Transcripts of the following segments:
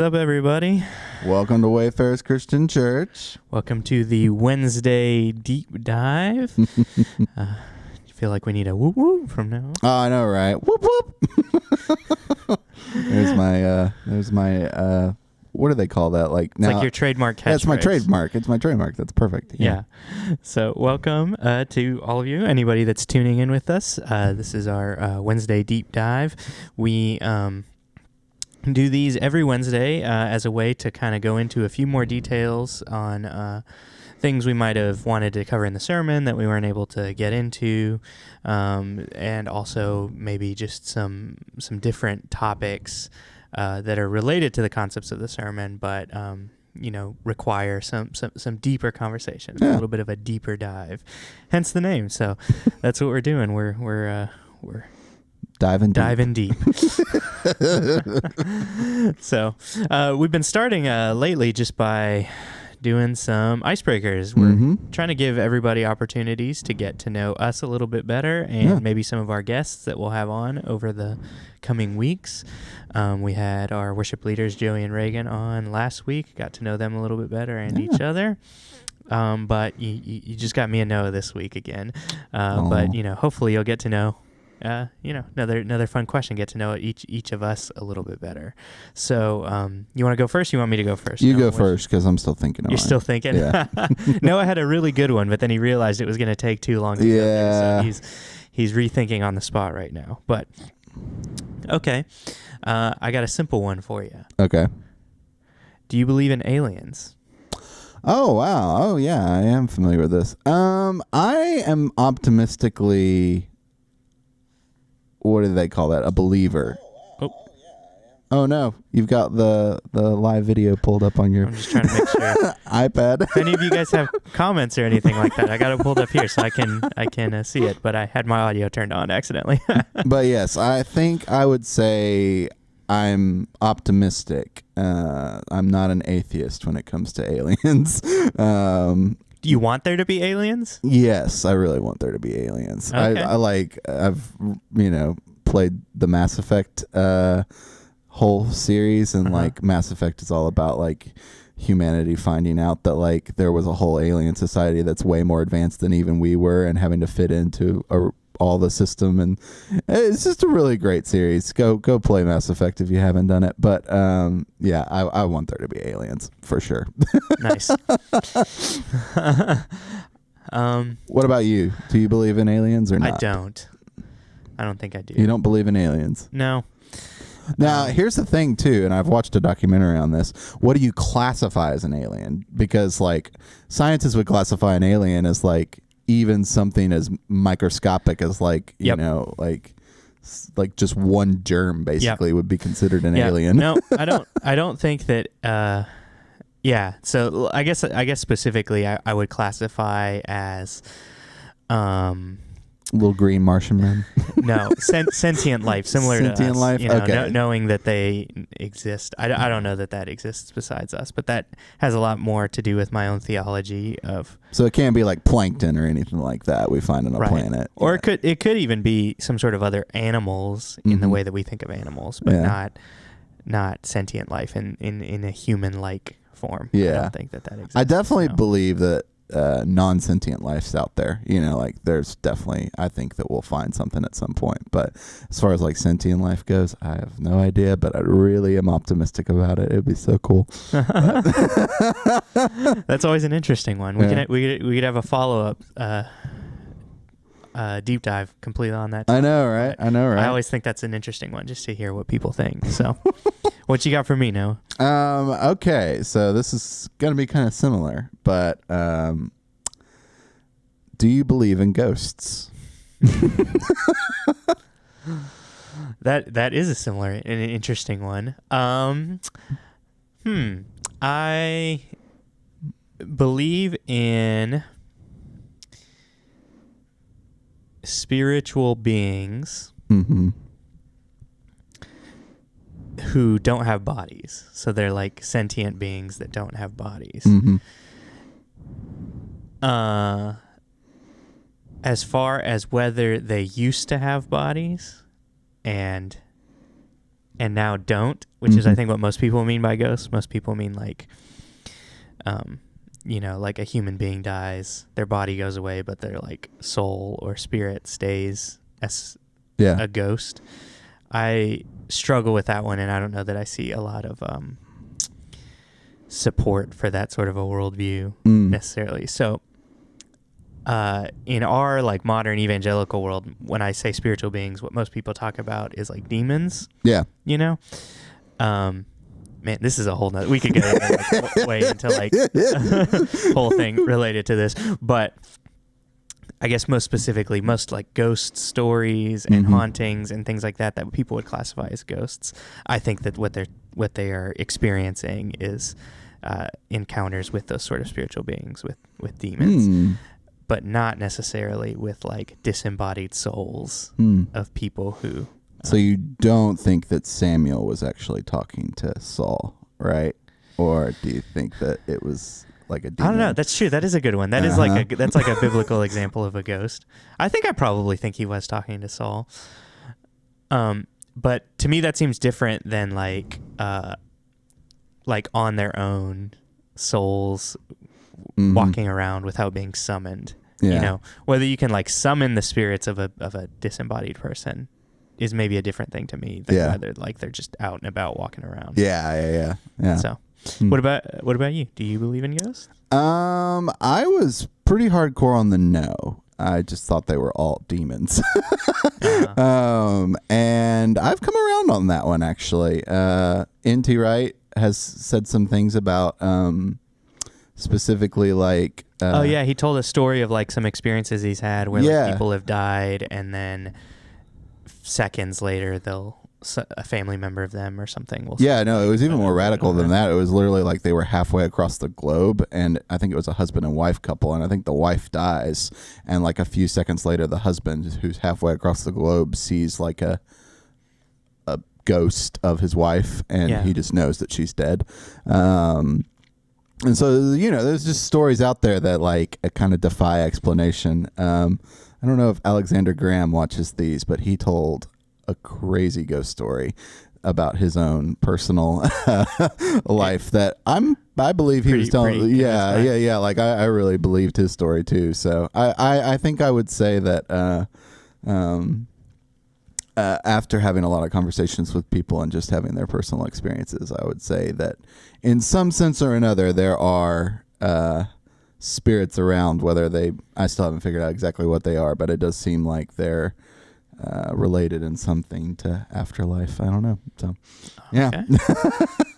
What's up, everybody? Welcome to Wayfarers Christian Church. Welcome to the Wednesday deep dive. I feel like we need a whoop whoop from now on. Oh, I know, right? Whoop whoop. There's my what do they call that? Like It's like your trademark catchphrase. That's my trademark. It's my trademark. That's perfect. Yeah. So welcome to all of you, anybody that's tuning in with us. This is our Wednesday deep dive. We do these every Wednesday as a way to kind of go into a few more details on things we might have wanted to cover in the sermon that we weren't able to get into, and also maybe just some different topics that are related to the concepts of the sermon, but require some deeper conversation, a little bit of a deeper dive. Hence the name. So that's what we're doing. We're Diving deep. So we've been starting lately just by doing some icebreakers. We're trying to give everybody opportunities to get to know us a little bit better, and maybe some of our guests that we'll have on over the coming weeks. We had our worship leaders, Joey and Reagan, on last week. Got to know them a little bit better and each other. But you just got me a no this week again. But hopefully you'll get to know. Another fun question. Get to know each of us a little bit better. So, you want to go first? You want me to go first? You go first because I'm still thinking. You're still thinking. Yeah. Noah had a really good one, but then he realized it was going to take too long to get there, so he's rethinking on the spot right now. But okay, I got a simple one for you. Okay. Do you believe in aliens? Oh wow. Oh yeah, I am familiar with this. I am optimistically. What do they call that? A believer. Oh no, you've got the live video pulled up on your. I'm just trying to make sure. iPad. If any of you guys have comments or anything like that, I got it pulled up here so I can see it. But I had my audio turned on accidentally. But yes, I think I would say I'm optimistic. I'm not an atheist when it comes to aliens. Do you want there to be aliens? Yes, I really want there to be aliens. Okay. I've played the Mass Effect whole series, and like Mass Effect is all about like humanity finding out that like there was a whole alien society that's way more advanced than even we were, and having to fit into all the system, and it's just a really great series. Go play Mass Effect if you haven't done it. But I want there to be aliens for sure. Nice. What about you? Do you believe in aliens or not? I don't think I do. You don't believe in aliens? No. Now, here's the thing, too, and I've watched a documentary on this. What do you classify as an alien? Because, like, scientists would classify an alien as, like, even something as microscopic as, like, like just one germ, basically, would be considered an alien. No, I don't think that... So I guess specifically I would classify as... Little green Martian men. No, sentient life, similar to us. Sentient life, okay. Knowing that they exist. I don't know that exists besides us, but that has a lot more to do with my own theology of... So it can't be like plankton or anything like that we find on a planet. Or it could even be some sort of other animals in the way that we think of animals, but not sentient life in a human-like form. Yeah. I don't think that exists. I definitely believe that non-sentient life's out there. Like there's definitely, I think that we'll find something at some point. But as far as like sentient life goes, I have no idea, but I really am optimistic about it. It'd be so cool. That's always an interesting one. We could have a follow-up deep dive completely on that. I know, right? I always think that's an interesting one just to hear what people think. So what you got for me, Noah? Okay, so this is going to be kind of similar, but do you believe in ghosts? That is a similar and an interesting one. I believe in spiritual beings who don't have bodies. So they're like sentient beings that don't have bodies. As far as whether they used to have bodies and and now don't, which is I Mhm. think what most people mean by ghosts. Most people mean like, like a human being dies, their body goes away, but their like soul or spirit stays as Yeah. a ghost. I struggle with that one, and I don't know that I see a lot of support for that sort of a worldview necessarily. So in our like modern evangelical world, when I say spiritual beings, what most people talk about is like demons. Yeah. Man, this is a whole nother, we could go like, way into like whole thing related to this, but I guess most specifically, most like ghost stories and hauntings and things like that people would classify as ghosts. I think that what they are experiencing is encounters with those sort of spiritual beings, with demons, but not necessarily with like disembodied souls of people who. So you don't think that Samuel was actually talking to Saul, right? Or do you think that it was like a demon? I don't know. That's true. That is a good one. That is like that's like a biblical example of a ghost. I probably think he was talking to Saul. But to me that seems different than like on their own souls walking around without being summoned. Yeah. Whether you can like summon the spirits of a disembodied person is maybe a different thing to me than whether like they're just out and about walking around. Yeah. So, what about you? Do you believe in ghosts? I was pretty hardcore on the no. I just thought they were all demons. And I've come around on that one actually. N.T. Wright has said some things about specifically like he told a story of like some experiences he's had where like, people have died and then seconds later a family member of them or something will it was even more radical than that. It was literally like they were halfway across the globe, and I think it was a husband and wife couple, and I think the wife dies, and like a few seconds later the husband, who's halfway across the globe, sees like a ghost of his wife, and he just knows that she's dead. And so there's just stories out there that like kind of defy explanation. I don't know if Alexander Graham watches these, but he told a crazy ghost story about his own personal life that I believe he was telling. Yeah. Like I really believed his story too. So I think I would say that after having a lot of conversations with people and just having their personal experiences, I would say that in some sense or another there are spirits around, I still haven't figured out exactly what they are, but it does seem like they're related in something to afterlife. I don't know. So yeah.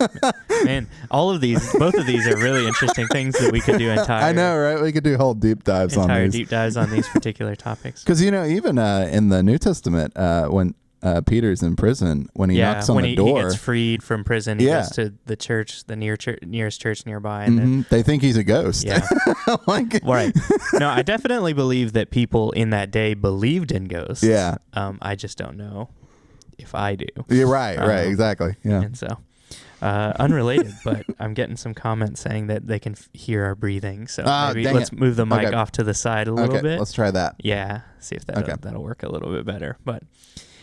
Okay. Man, both of these are really interesting things that we could do I know, right? We could do whole deep dives on these particular topics. Because even in the New Testament, when Peter's in prison, when he knocks on the door, he gets freed from prison. He goes to the church, the nearest church nearby, and then they think he's a ghost. Yeah, right. No, I definitely believe that people in that day believed in ghosts. Yeah. I just don't know if I do. You're right. Right. Exactly. Yeah. And so, unrelated, but I'm getting some comments saying that they can hear our breathing. So maybe let's move the mic off to the side a little bit. Let's try that. Yeah. See if that'll work a little bit better. But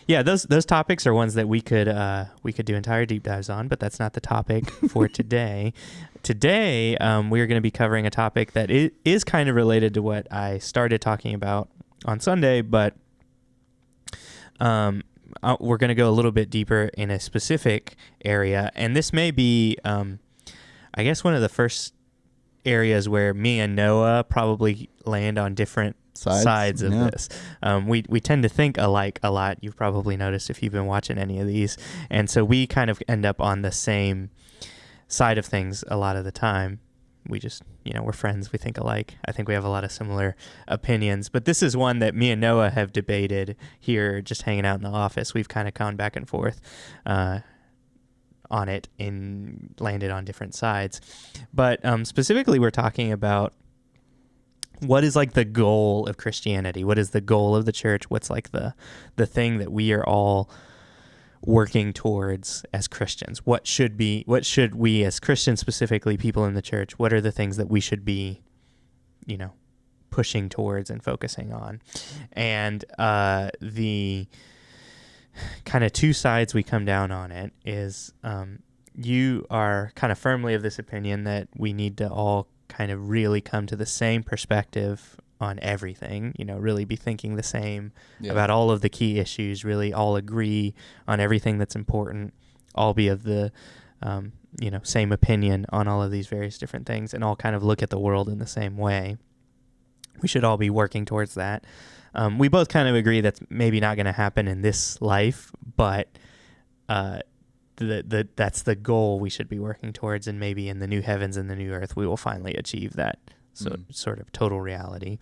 yeah, those topics are ones that we could do entire deep dives on, but that's not the topic for today. Today, we are going to be covering a topic that is kind of related to what I started talking about on Sunday, but we're going to go a little bit deeper in a specific area, and this may be, I guess, one of the first areas where me and Noah probably land on different sides of this. We tend to think alike a lot. You've probably noticed if you've been watching any of these. And so we kind of end up on the same side of things a lot of the time. We just, we're friends. We think alike. I think we have a lot of similar opinions. But this is one that me and Noah have debated here just hanging out in the office. We've kind of gone back and forth on it and landed on different sides. But specifically, we're talking about what is like the goal of Christianity? What is the goal of the church? What's like the thing that we are all working towards as Christians? What should we as Christians, specifically people in the church, what are the things that we should be, pushing towards and focusing on? And kind of two sides we come down on it is you are kind of firmly of this opinion that we need to all kind of really come to the same perspective on everything, really be thinking the same about all of the key issues, really all agree on everything that's important, all be of the, same opinion on all of these various different things, and all kind of look at the world in the same way. We should all be working towards that. We both kind of agree that's maybe not going to happen in this life, but that's the goal we should be working towards, and maybe in the new heavens and the new earth we will finally achieve that sort of total reality.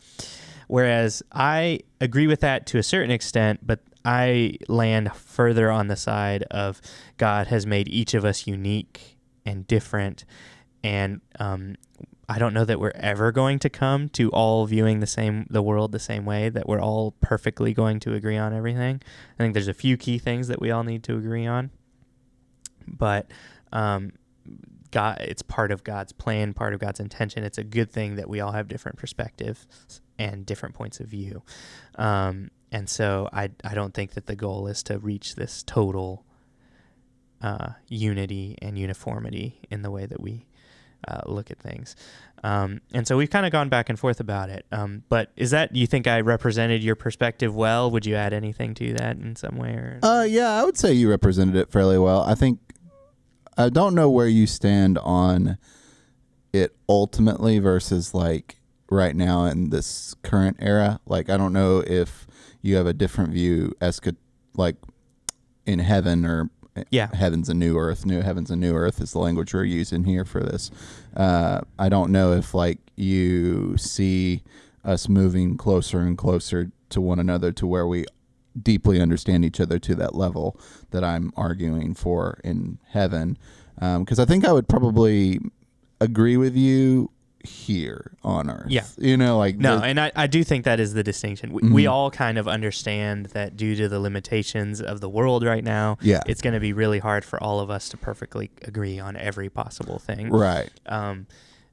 Whereas I agree with that to a certain extent, but I land further on the side of God has made each of us unique and different, and I don't know that we're ever going to come to all viewing the world the same way, that we're all perfectly going to agree on everything. I think there's a few key things that we all need to agree on, but God, it's part of God's plan, part of God's intention. It's a good thing that we all have different perspectives and different points of view. And so I don't think that the goal is to reach this total unity and uniformity in the way that we look at things. And so we've kind of gone back and forth about it. But you think I represented your perspective well? Would you add anything to that in some way? Yeah, I would say you represented it fairly well. I don't know where you stand on it ultimately versus like right now in this current era. Like, I don't know if you have a different view like in heaven or heaven's a new earth. New heavens and new earth is the language we're using here for this. I don't know if like you see us moving closer and closer to one another to where we deeply understand each other to that level that I'm arguing for in heaven. Because I think I would probably agree with you here on earth. Yeah. And I do think that is the distinction. We all kind of understand that due to the limitations of the world right now, it's going to be really hard for all of us to perfectly agree on every possible thing. Right.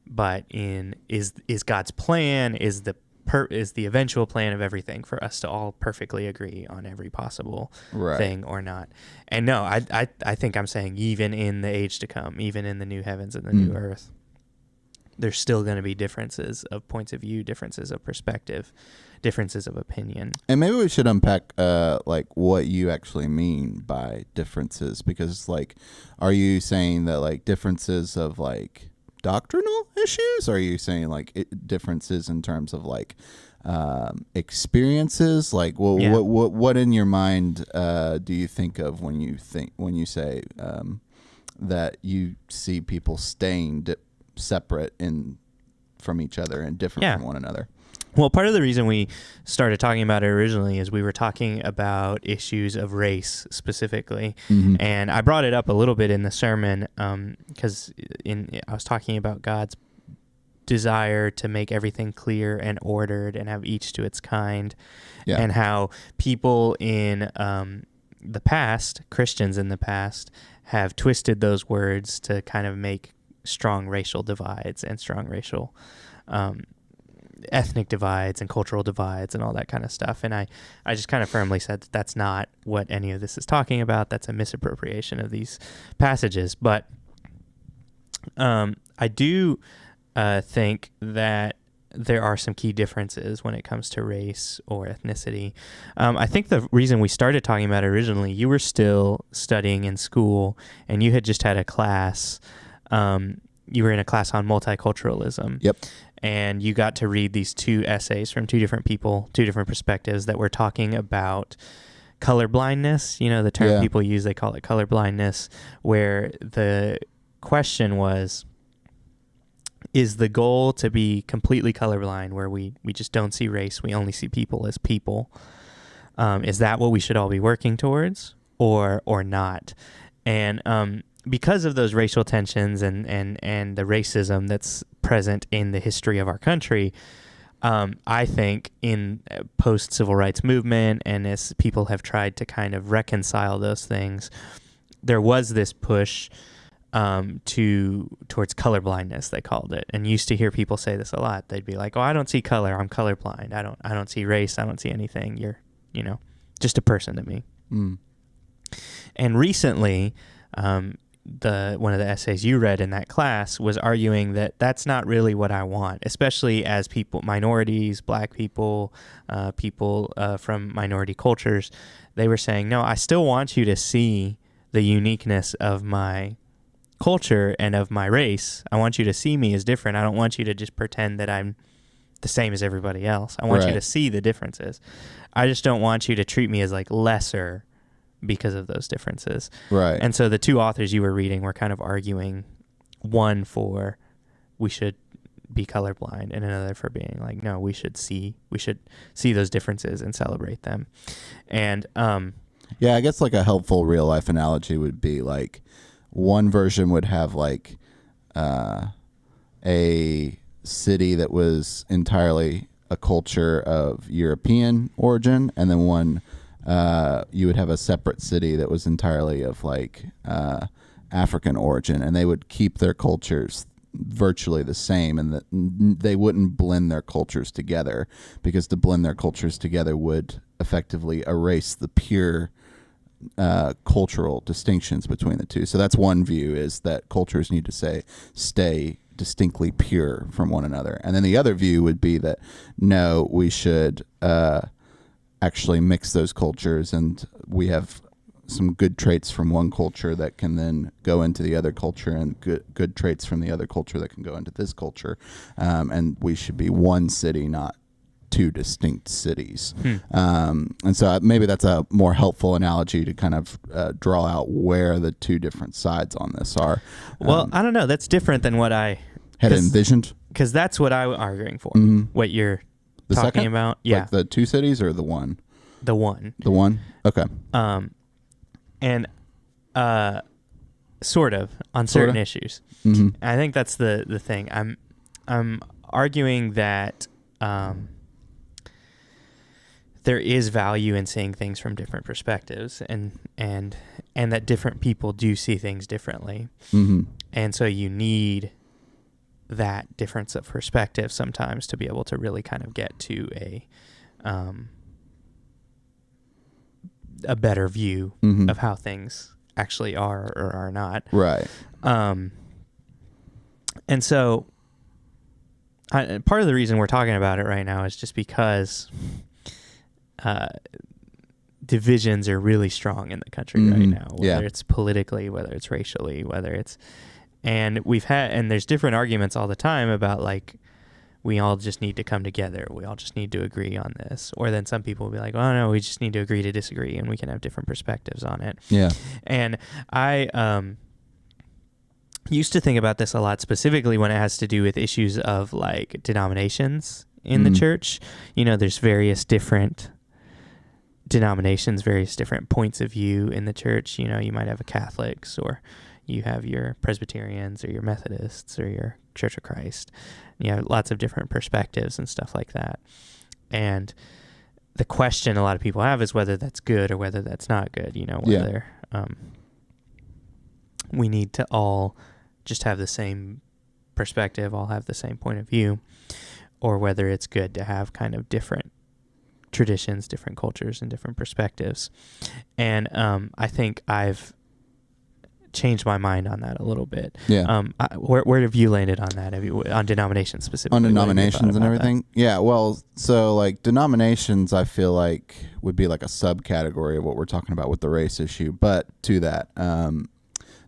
But is God's plan, is the eventual plan of everything for us to all perfectly agree on every possible thing or not. And no, I think I'm saying even in the age to come, even in the new heavens and the new earth, there's still going to be differences of points of view, differences of perspective, differences of opinion. And maybe we should unpack like what you actually mean by differences, because like, are you saying that like differences of like doctrinal issues? Or are you saying like differences in terms of like experiences? Like, what in your mind do you think of when you say that you see people staying separate from each other and different from one another? Well, part of the reason we started talking about it originally is we were talking about issues of race specifically. Mm-hmm. And I brought it up a little bit in the sermon because I was talking about God's desire to make everything clear and ordered and have each to its kind, and how people in the past, Christians in the past, have twisted those words to kind of make strong racial divides and strong racial ethnic divides and cultural divides and all that kind of stuff. And I just kind of firmly said that that's not what any of this is talking about. That's a misappropriation of these passages. But I do think that there are some key differences when it comes to race or ethnicity. I think the reason we started talking about it originally, you were still studying in school and you had just had a class. You were in a class on multiculturalism. Yep. And you got to read these two essays from two different people, two different perspectives that were talking about colorblindness. You know, the term people use, they call it colorblindness, where the question was, is the goal to be completely colorblind, where we just don't see race, we only see people as people? Is that what we should all be working towards, or not? And because of those racial tensions and the racism that's present in the history of our country, I think in post-civil rights movement and as people have tried to kind of reconcile those things, there was this push towards colorblindness, they called it. And used to hear people say this a lot. They'd be like, "Oh, I don't see color. I'm colorblind. I don't see race. I don't see anything. You're, just a person to me." And recently, one of the essays you read in that class was arguing that that's not really what I want, especially as people, minorities, black people, people from minority cultures. They were saying, no, I still want you to see the uniqueness of my culture and of my race. I want you to see me as different. I don't want you to just pretend that I'm the same as everybody else. I want you to see the differences. I just don't want you to treat me as like lesser because of those differences. Right. And so the two authors you were reading were kind of arguing, one for we should be colorblind, and another for being like, no, we should see those differences and celebrate them. And yeah, I guess like a helpful real life analogy would be like one version would have like a city that was entirely a culture of European origin, and then one you would have a separate city that was entirely of like African origin, and they would keep their cultures virtually the same, and that they wouldn't blend their cultures together, because to blend their cultures together would effectively erase the pure cultural distinctions between the two. So that's one view, is that cultures need to stay distinctly pure from one another. And then the other view would be that no, we should actually mix those cultures, and we have some good traits from one culture that can then go into the other culture, and good traits from the other culture that can go into this culture, and we should be one city, not two distinct cities. And so maybe that's a more helpful analogy to kind of draw out where the two different sides on this are. Well, I don't know. That's different than what I had envisioned. Because that's what I'm arguing for. What you're the talking second? about. Yeah. Like the two cities or the one? The one. The one? Okay. And sort of on certain issues. I think that's the thing. I'm arguing that there is value in seeing things from different perspectives, and that different people do see things differently. And so you need that difference of perspective sometimes to be able to really kind of get to a better view of how things actually are or are not. Right. And so part of the reason we're talking about it right now is just because divisions are really strong in the country right now, whether it's politically, whether it's racially, and there's different arguments all the time about like, we all just need to come together. We all just need to agree on this. Or then some people will be like, oh no, we just need to agree to disagree, and we can have different perspectives on it. Yeah. And I used to think about this a lot, specifically when it has to do with issues of like denominations in the church. You know, there's various different denominations, various different points of view in the church. You know, you might have a Catholics, or you have your Presbyterians, or your Methodists, or your Church of Christ. You know, lots of different perspectives and stuff like that. And the question a lot of people have is whether that's good or whether that's not good. You know, whether we need to all just have the same perspective, all have the same point of view, or whether it's good to have kind of different traditions, different cultures, and different perspectives. And I think I've changed my mind on that a little bit. Yeah. Where have you landed on that? Have you on denominations specifically? On denominations and everything? That? Yeah. Well, so like denominations, I feel like would be like a subcategory of what we're talking about with the race issue. But to that,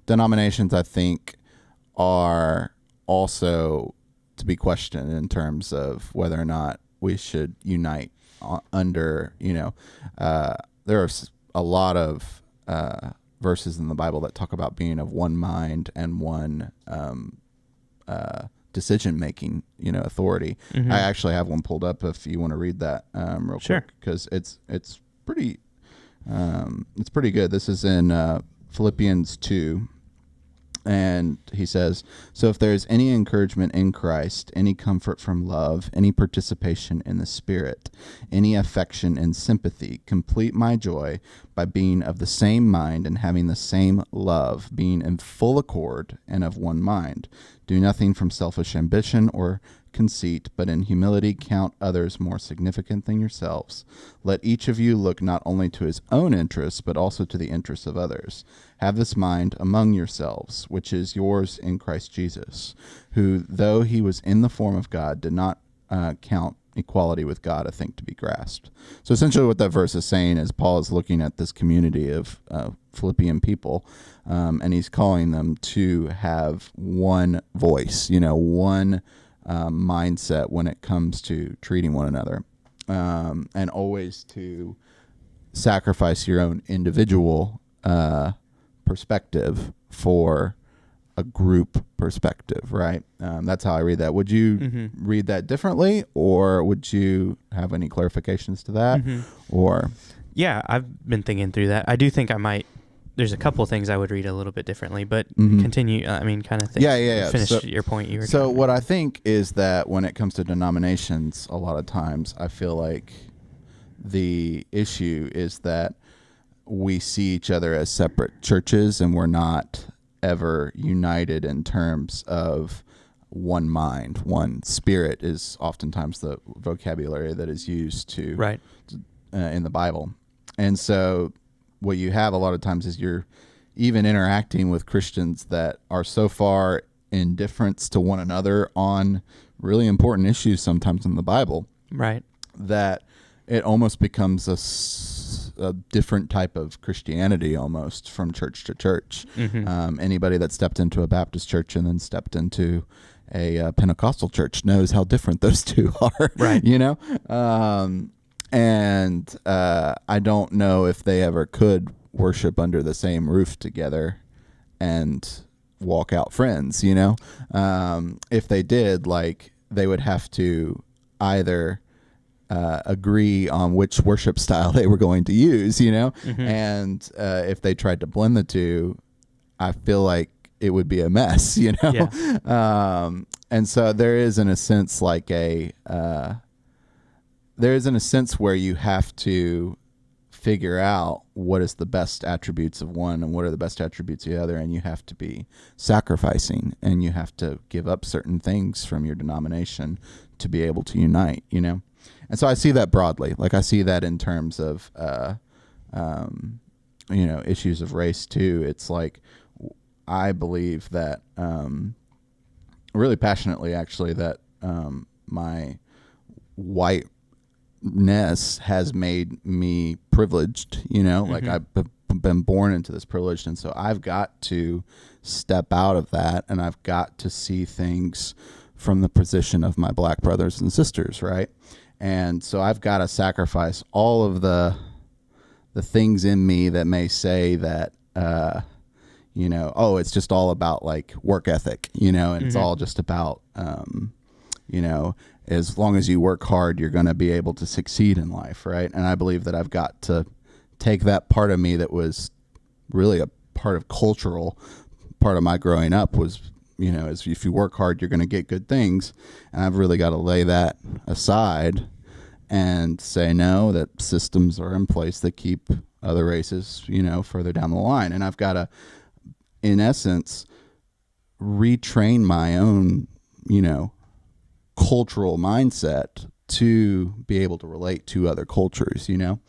denominations, I think, are also to be questioned in terms of whether or not we should unite under, there are a lot of verses in the Bible that talk about being of one mind and one decision-making, authority. I actually have one pulled up if you want to read that real quick, because it's pretty good. This is in Philippians 2. And he says, so if there is any encouragement in Christ, any comfort from love, any participation in the Spirit, any affection and sympathy, complete my joy by being of the same mind and having the same love, being in full accord and of one mind. Do nothing from selfish ambition or conceit, but in humility count others more significant than yourselves. Let each of you look not only to his own interests, but also to the interests of others. Have this mind among yourselves, which is yours in Christ Jesus, who, though he was in the form of God, did not count equality with God a thing to be grasped. So essentially what that verse is saying is Paul is looking at this community of Philippian people, and he's calling them to have one voice, one mindset when it comes to treating one another, and always to sacrifice your own individual perspective for a group perspective, right? That's how I read that. Would you read that differently, or would you have any clarifications to that? Or yeah, I've been thinking through that. I do think I might. There's a couple of things I would read a little bit differently, but continue. I mean, kind of thing. Yeah. Finish your point. You were. So what I think is that when it comes to denominations, a lot of times I feel like the issue is that we see each other as separate churches, and we're not ever united in terms of one mind. One spirit is oftentimes the vocabulary that is used to in the Bible. And so what you have a lot of times is you're even interacting with Christians that are so far in difference to one another on really important issues sometimes in the Bible, right, that it almost becomes a different type of Christianity almost from church to church. Anybody that stepped into a Baptist church and then stepped into a Pentecostal church knows how different those two are, right? And I don't know if they ever could worship under the same roof together and walk out friends, if they did, like, they would have to either agree on which worship style they were going to use, and if they tried to blend the two, I feel like it would be a mess, Yeah. And so there is, in a sense, like there is, in a sense, where you have to figure out what is the best attributes of one and what are the best attributes of the other, and you have to be sacrificing, and you have to give up certain things from your denomination to be able to unite, And so I see that broadly. Like, I see that in terms of, issues of race too. It's like, I believe that, really passionately, actually, that my whiteness has made me privileged, like I've been born into this privilege. And so I've got to step out of that, and I've got to see things from the position of my black brothers and sisters, right? And so I've got to sacrifice all of the things in me that may say that, it's just all about like work ethic, and it's all just about, as long as you work hard, you're going to be able to succeed in life, right? And I believe that I've got to take that part of me that was really a part of cultural part of my growing up was, is if you work hard, you're going to get good things. And I've really got to lay that aside and say, no, that systems are in place that keep other races, further down the line. And I've got to, in essence, retrain my own, cultural mindset to be able to relate to other cultures, and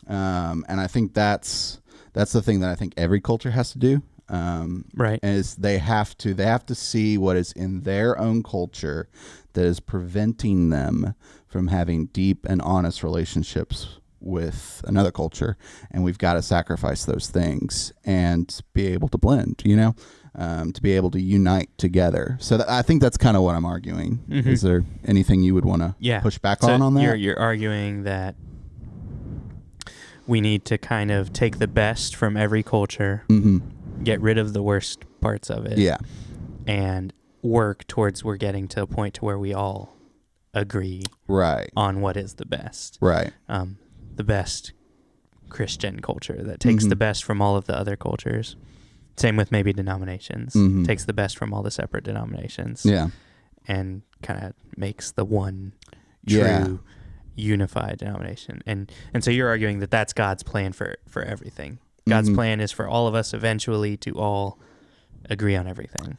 I think that's the thing that I think every culture has to do. Right. Is they have to see what is in their own culture that is preventing them from having deep and honest relationships with another culture, and we've got to sacrifice those things and be able to blend, to be able to unite together. So I think that's kind of what I'm arguing. Is there anything you would want to push back on that? You're arguing that we need to kind of take the best from every culture, get rid of the worst parts of it, and work towards we're getting to a point to where we all agree on what is the best. Right. The best Christian culture that takes the best from all of the other cultures. Same with maybe denominations. Takes the best from all the separate denominations. Yeah. And kind of makes the one true unified denomination. And so you're arguing that that's God's plan for everything. God's plan is for all of us eventually to all agree on everything.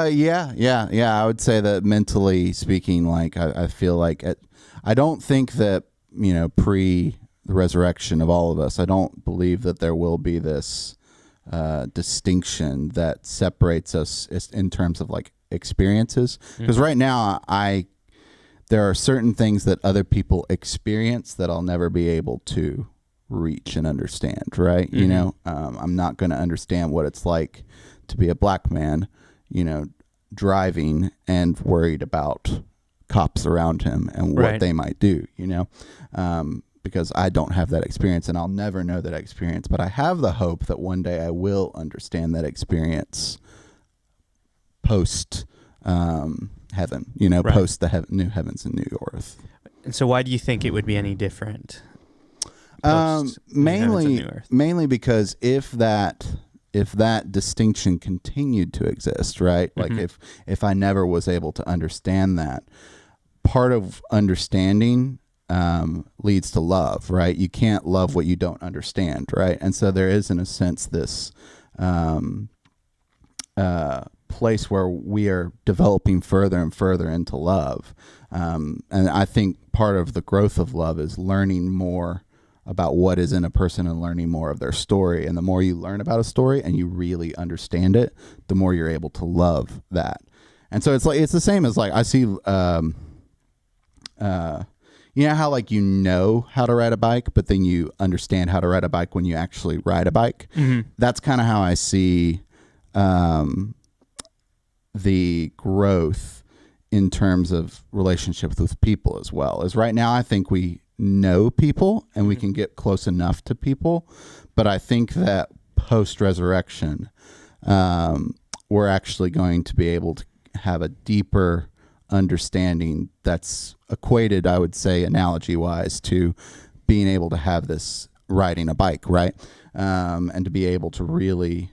Yeah. I would say that mentally speaking, like I feel like I don't think that, pre the resurrection of all of us, I don't believe that there will be this distinction that separates us in terms of like experiences. Because right now, there are certain things that other people experience that I'll never be able to reach and understand. Right? I'm not going to understand what it's like to be a black man, driving and worried about cops around him and what they might do, because I don't have that experience and I'll never know that experience. But I have the hope that one day I will understand that experience post heaven, post the new heavens and new earth. And so why do you think it would be any different? Mainly because if that distinction continued to exist, right? Like if I never was able to understand that, part of understanding leads to love, right? You can't love what you don't understand, right? And so there is, in a sense, this place where we are developing further and further into love. And I think part of the growth of love is learning more about what is in a person and learning more of their story. And the more you learn about a story and you really understand it, the more you're able to love that. And so it's the same as like I see how like how to ride a bike, but then you understand how to ride a bike when you actually ride a bike. That's kind of how I see the growth in terms of relationships with people as well. As right now, I think we know people and we can get close enough to people, but I think that post-resurrection, we're actually going to be able to have a deeper understanding that's equated, I would say, analogy-wise, to being able to have this riding a bike, right? And to be able to really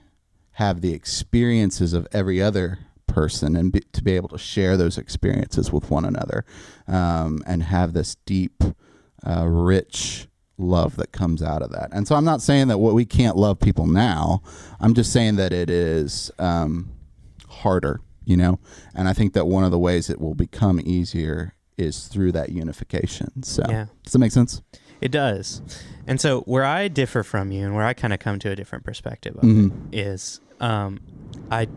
have the experiences of every other person and to be able to share those experiences with one another, and have this deep, rich love that comes out of that. And so I'm not saying that we can't love people now. I'm just saying that it is harder, and I think that one of the ways it will become easier is through that unification. So Does that make sense? It does. And so where I differ from you and where I kind of come to a different perspective of it is I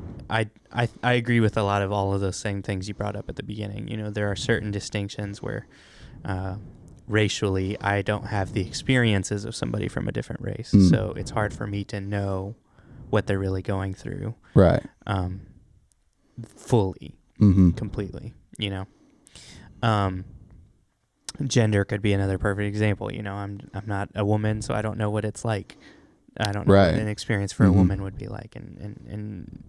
agree with a lot of all of those same things you brought up at the beginning. There are certain distinctions where racially I don't have the experiences of somebody from a different race. So it's hard for me to know what they're really going through. Right. Fully, completely, gender could be another perfect example. I'm not a woman, so I don't know what it's like. I don't know what an experience for a woman would be like. And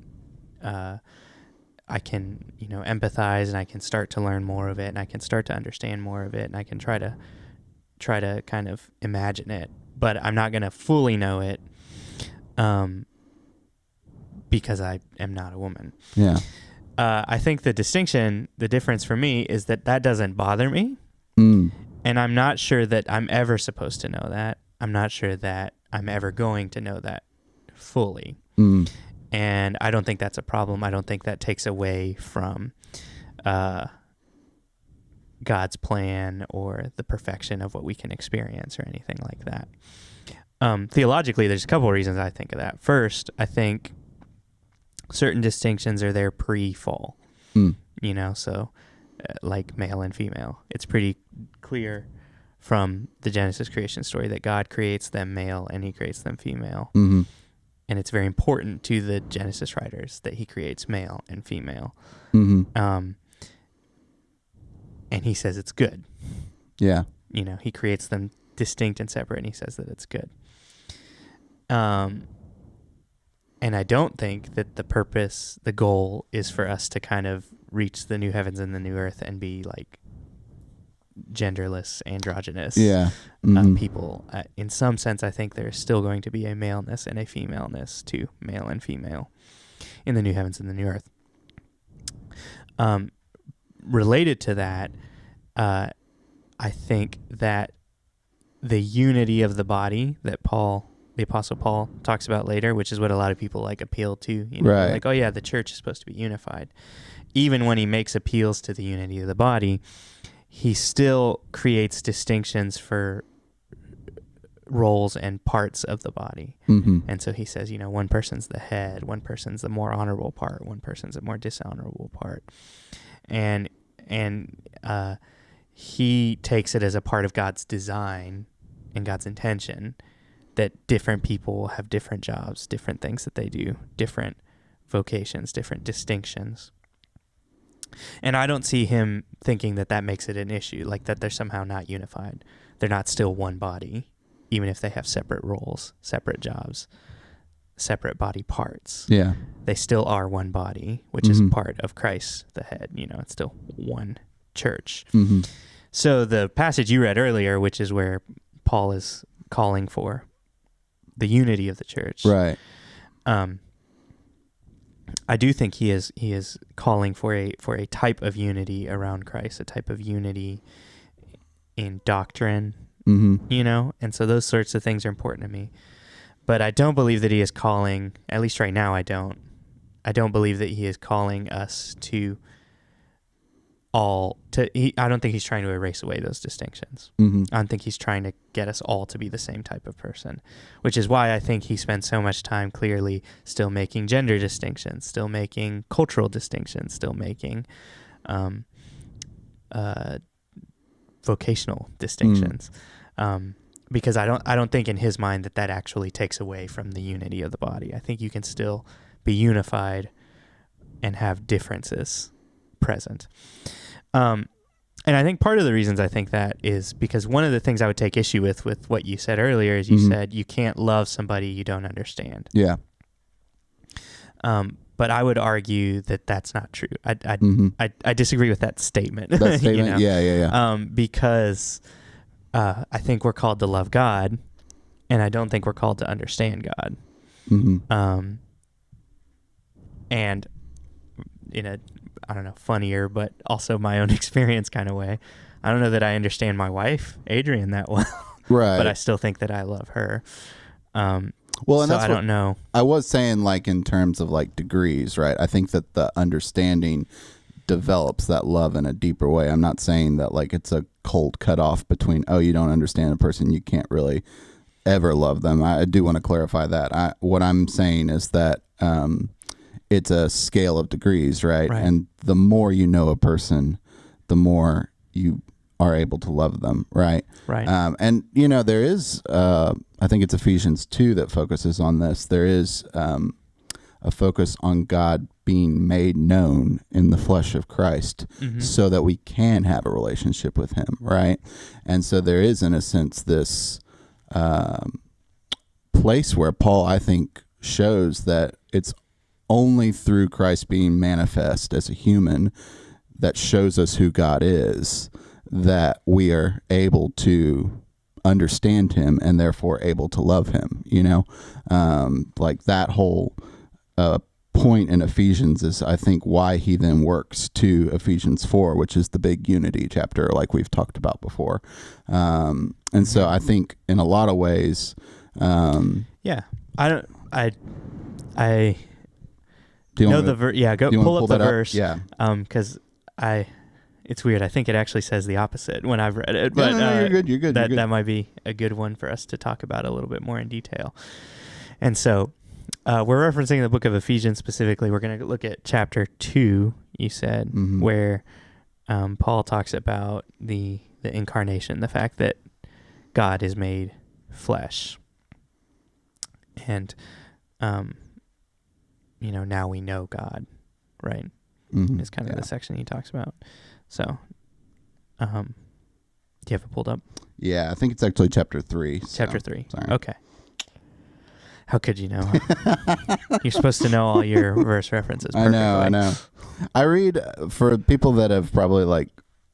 I can, empathize and I can start to learn more of it and I can start to understand more of it and I can try to kind of imagine it, but I'm not going to fully know it, because I am not a woman. Yeah. I think the difference for me is that doesn't bother me. And I'm not sure that I'm ever supposed to know that. I'm not sure that I'm ever going to know that fully. And I don't think that's a problem. I don't think that takes away from God's plan or the perfection of what we can experience or anything like that. Theologically, there's a couple of reasons I think of that. First, I think certain distinctions are there pre-fall, so like male and female. It's pretty clear from the Genesis creation story that God creates them male and he creates them female. And it's very important to the Genesis writers that he creates male and female. And he says it's good. Yeah. He creates them distinct and separate and he says that it's good. And I don't think that the goal is for us to kind of reach the new heavens and the new earth and be like genderless, androgynous people. In some sense, I think there's still going to be a maleness and a femaleness to male and female in the new heavens and the new earth. Related to that, I think that the unity of the body that Paul the Apostle Paul talks about later, which is what a lot of people like appeal to. You know, Right. like, oh yeah, the church is supposed to be unified. Even when he makes appeals to the unity of the body, he still creates distinctions for roles and parts of the body. Mm-hmm. And so he says, one person's the head, one person's the more honorable part, one person's the more dishonorable part. And he takes it as a part of God's design and God's intention that different people have different jobs, different things that they do, different vocations, different distinctions. And I don't see him thinking that makes it an issue, like that they're somehow not unified. They're not still one body, even if they have separate roles, separate jobs, separate body parts. Yeah. They still are one body, which is part of Christ, the head. It's still one church. Mm-hmm. So the passage you read earlier, which is where Paul is calling for the unity of the church. Right. I do think he is calling for a type of unity around Christ, a type of unity in doctrine, and so those sorts of things are important to me. But I don't believe that he is calling, at least right now, I don't believe that he is calling us I don't think he's trying to erase away those distinctions. Mm-hmm. I don't think he's trying to get us all to be the same type of person, which is why I think he spends so much time clearly still making gender distinctions, still making cultural distinctions, still making vocational distinctions. Because I don't think in his mind that actually takes away from the unity of the body. I think you can still be unified and have differences present. And I think part of the reasons I think that is because one of the things I would take issue with what you said earlier is you said you can't love somebody you don't understand. Yeah. But I would argue that that's not true. I disagree with that statement. That statement? Yeah. Because I think we're called to love God, and I don't think we're called to understand God. Mm-hmm. And in a, I don't know, funnier, but also my own experience kind of way, I don't know that I understand my wife, Adrienne, that well. Right. But I still think that I love her. Well, and so that's I don't know. I was saying, like, in terms of like degrees, right? I think that the understanding develops that love in a deeper way. I'm not saying that like it's a cold cutoff between, oh, you don't understand a person, you can't really ever love them. I do want to clarify that. What I'm saying is that it's a scale of degrees, right? And the more you know a person, the more you are able to love them, right? Right. And, there is, I think it's Ephesians 2 that focuses on this. There is a focus on God being made known in the flesh of Christ so that we can have a relationship with him, right? And so there is, in a sense, this place where Paul, I think, shows that it's only through Christ being manifest as a human that shows us who God is that we are able to understand him and therefore able to love him, like that whole point in Ephesians is, I think, why he then works to Ephesians 4, which is the big unity chapter, like we've talked about before. And so I think in a lot of ways, Pull up the verse. Yeah. Because it's weird. I think it actually says the opposite when I've read it. But you're good. That might be a good one for us to talk about a little bit more in detail. And so we're referencing the book of Ephesians specifically. We're going to look at chapter 2, you said, where Paul talks about the incarnation, the fact that God is made flesh. And now we know God, right? Is kind of the section he talks about. So, do you have it pulled up? Yeah, I think it's actually chapter 3. Chapter 3. Sorry. Okay. How could you know? You're supposed to know all your verse references perfectly. I know. I read, for people that have probably like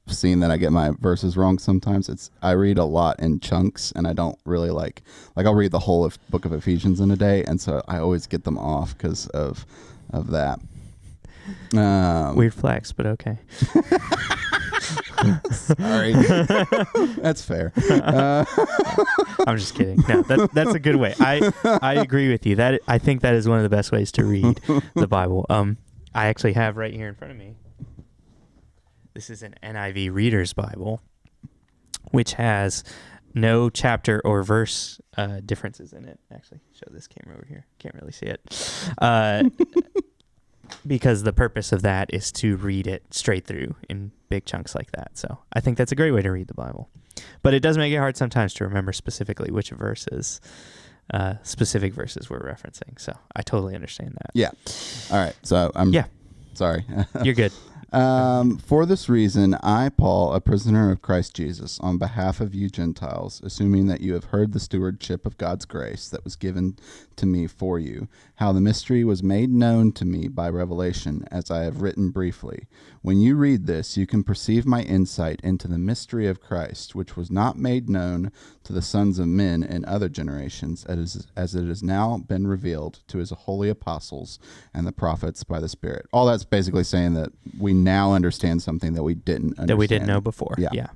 seen that I get my verses wrong sometimes, I read a lot in chunks, and I don't really like I'll read the whole book of Ephesians in a day, and so I always get them off because of that. Weird flex, but okay. Sorry. That's fair. I'm just kidding. No, that's a good way. I agree with you. That I think that is one of the best ways to read the Bible. I actually have right here in front of me. This is an NIV Reader's Bible, which has no chapter or verse differences in it. Actually, show this camera over here. Can't really see it. Because the purpose of that is to read it straight through in big chunks like that. So I think that's a great way to read the Bible. But it does make it hard sometimes to remember specifically which verses, specific verses we're referencing. So I totally understand that. Yeah. All right. So I'm sorry. You're good. For this reason, I, Paul, a prisoner of Christ Jesus, on behalf of you Gentiles, assuming that you have heard the stewardship of God's grace that was given to me for you, how the mystery was made known to me by revelation, as I have written briefly. When you read this, you can perceive my insight into the mystery of Christ, which was not made known to the sons of men in other generations, as it has now been revealed to his holy apostles and the prophets by the Spirit. All that's basically saying that we now understand something that we didn't understand. That we didn't know before. Yeah.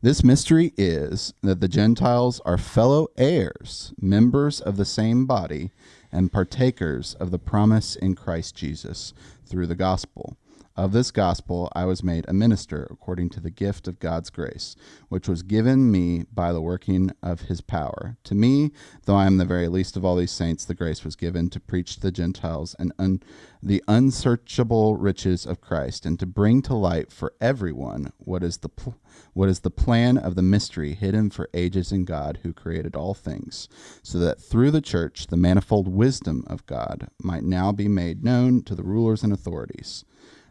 This mystery is that the Gentiles are fellow heirs, members of the same body, and partakers of the promise in Christ Jesus through the gospel. Of this gospel I was made a minister according to the gift of God's grace, which was given me by the working of his power. To me, though I am the very least of all these saints, the grace was given to preach to the Gentiles and the unsearchable riches of Christ, and to bring to light for everyone what is the plan of the mystery hidden for ages in God, who created all things, so that through the church the manifold wisdom of God might now be made known to the rulers and authorities.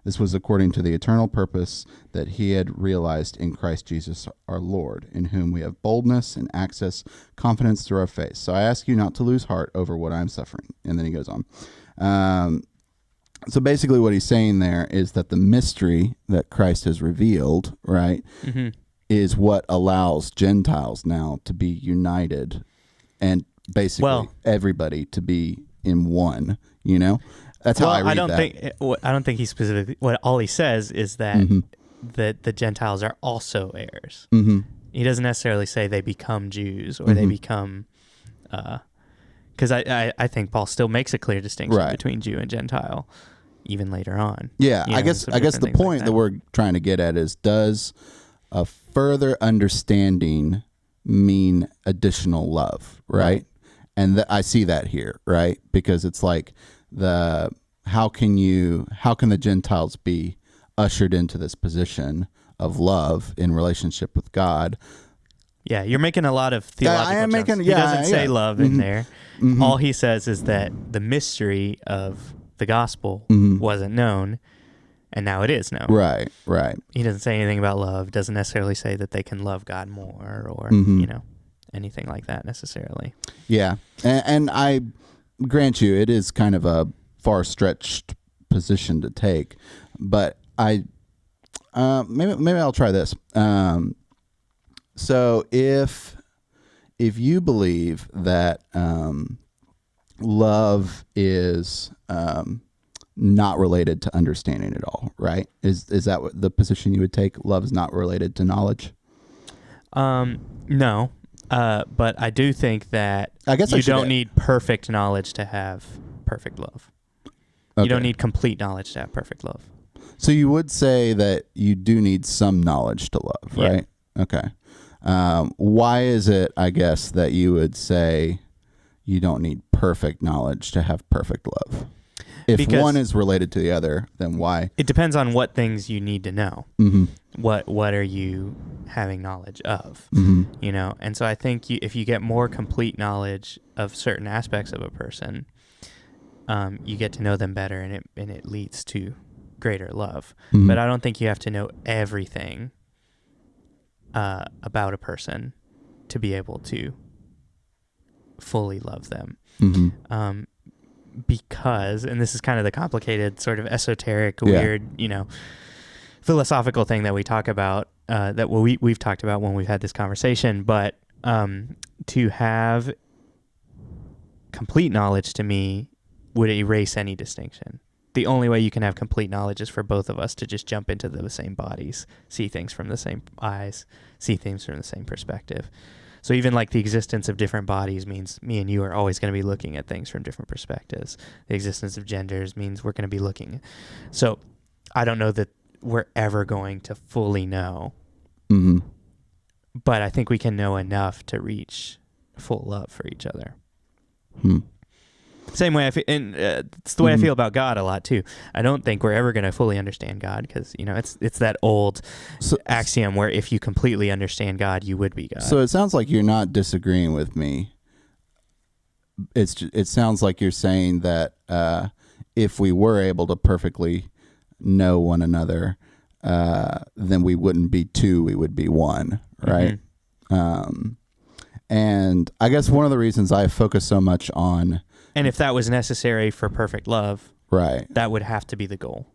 This was according to the eternal purpose that he had realized in Christ Jesus our Lord, in whom we have boldness and access, confidence through our faith. So I ask you not to lose heart over what I'm suffering. And then he goes on. So basically what he's saying there is that the mystery that Christ has revealed, right, is what allows Gentiles now to be united and basically everybody to be in one, you know? That's how I read that. I don't think he specifically. What all he says is that that the Gentiles are also heirs. He doesn't necessarily say they become Jews or they become, because I think Paul still makes a clear distinction between Jew and Gentile, even later on. Yeah, I guess the point that we're trying to get at is, does a further understanding mean additional love, right? And I see that here, right? Because it's like, how can the Gentiles be ushered into this position of love in relationship with God? Yeah, you're making a lot of theological jumps. He doesn't say love in there. All he says is that the mystery of the gospel wasn't known, and now it is known. Right. He doesn't say anything about love. Doesn't necessarily say that they can love God more or anything like that necessarily. Yeah, and I grant you, it is kind of a far-stretched position to take, but maybe I'll try this. So if you believe that love is not related to understanding at all, right? Is that what the position you would take? Love is not related to knowledge? No. But I do think that you don't need perfect knowledge to have perfect love. Okay. You don't need complete knowledge to have perfect love. So you would say that you do need some knowledge to love, right? Yeah. Okay. Why is it, I guess, that you would say you don't need perfect knowledge to have perfect love? Because one is related to the other, then why? It depends on what things you need to know. What are you having knowledge of? And so I think if you get more complete knowledge of certain aspects of a person, you get to know them better, and it leads to greater love. But I don't think you have to know everything about a person to be able to fully love them. Because, and this is kind of the complicated sort of esoteric, weird, philosophical thing that we talk about, that we've talked about when we've had this conversation, but to have complete knowledge to me would erase any distinction. the only way you can have complete knowledge is for both of us to just jump into the same bodies, see things from the same eyes, see things from the same perspective. So even like the existence of different bodies means me and you are always going to be looking at things from different perspectives. The existence of genders means we're going to be looking. So I don't know that we're ever going to fully know, but I think we can know enough to reach full love for each other. Same way I feel, and it's the way I feel about God a lot too. I don't think we're ever going to fully understand God because, you know, it's that old axiom where if you completely understand God, you would be God. So it sounds like you're not disagreeing with me. It sounds like you're saying that if we were able to perfectly know one another, then we wouldn't be two, we would be one, right? And I guess one of the reasons I focus so much on... And if that was necessary for perfect love, right, that would have to be the goal,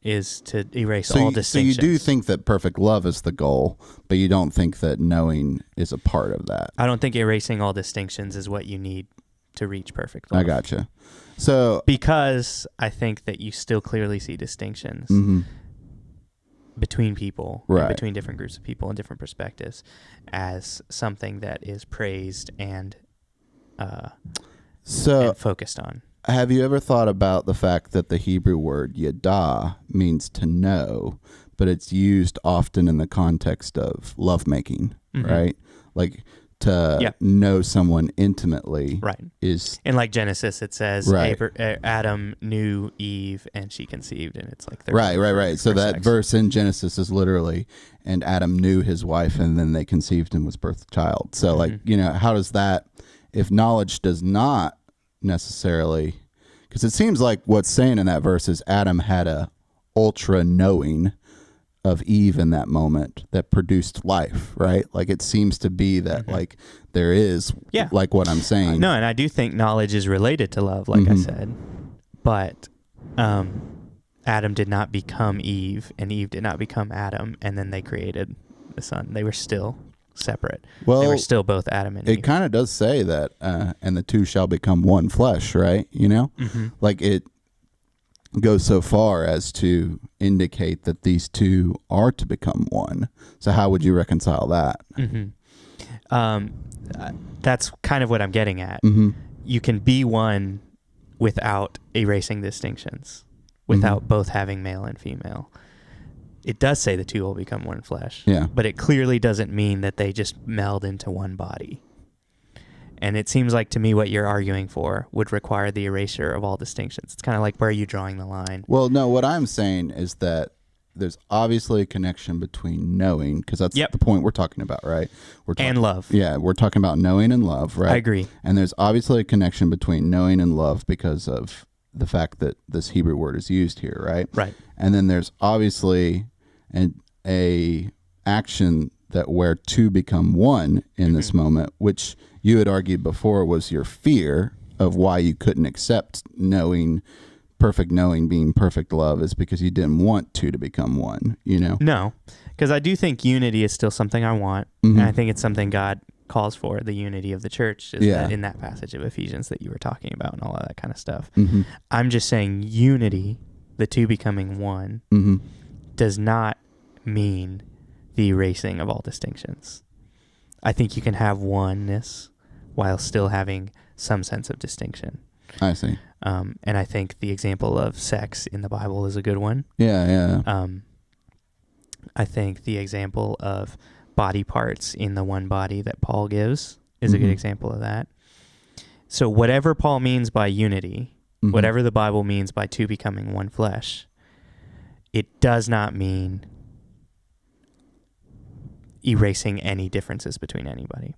is to erase all distinctions. So you do think that perfect love is the goal, but you don't think that knowing is a part of that. I don't think erasing all distinctions is what you need to reach perfect love. I gotcha. So because I think that you still clearly see distinctions between people, right, between different groups of people and different perspectives as something that is praised and focused on. Have you ever thought about the fact that the Hebrew word yada means to know, but it's used often in the context of lovemaking, right? Like to know someone intimately, right? Is in like Genesis, it says Adam knew Eve and she conceived, and it's like right. So that verse in Genesis is literally, and Adam knew his wife, and then they conceived and was birthed a child. So like, you know, how does that? If knowledge does not necessarily, because it seems like what's saying in that verse is Adam had a ultra knowing of Eve in that moment that produced life, right? Like it seems to be that like there is like what I'm saying. No, and I do think knowledge is related to love, like I said, but Adam did not become Eve and Eve did not become Adam, and then they created the son. They were still separate. Well, they were still both Adam and Eve. It kind of does say that, and the two shall become one flesh, right? You know, like it goes so far as to indicate that these two are to become one. So how would you reconcile that? That's kind of what I'm getting at. You can be one without erasing distinctions, without both having male and female. It does say the two will become one flesh. Yeah. But it clearly doesn't mean that they just meld into one body. And it seems like to me what you're arguing for would require the erasure of all distinctions. It's kind of like, where are you drawing the line? Well, no, what I'm saying is that there's obviously a connection between knowing, because that's the point we're talking about, right? And love. Yeah, we're talking about knowing and love, right? I agree. And there's obviously a connection between knowing and love because of the fact that this Hebrew word is used here, right? Right. And then there's obviously a action that where two become one in this moment, which you had argued before was your fear of why you couldn't accept knowing, perfect knowing being perfect love, is because you didn't want two to become one, you know? No, because I do think unity is still something I want, and I think it's something God calls for, the unity of the church, that in that passage of Ephesians that you were talking about and all of that kind of stuff. I'm just saying unity, the two becoming one, does not mean the erasing of all distinctions. I think you can have oneness while still having some sense of distinction. I see. And I think the example of sex in the Bible is a good one. Yeah. I think the example of body parts in the one body that Paul gives is a good example of that. So whatever Paul means by unity, whatever the Bible means by two becoming one flesh, it does not mean erasing any differences between anybody.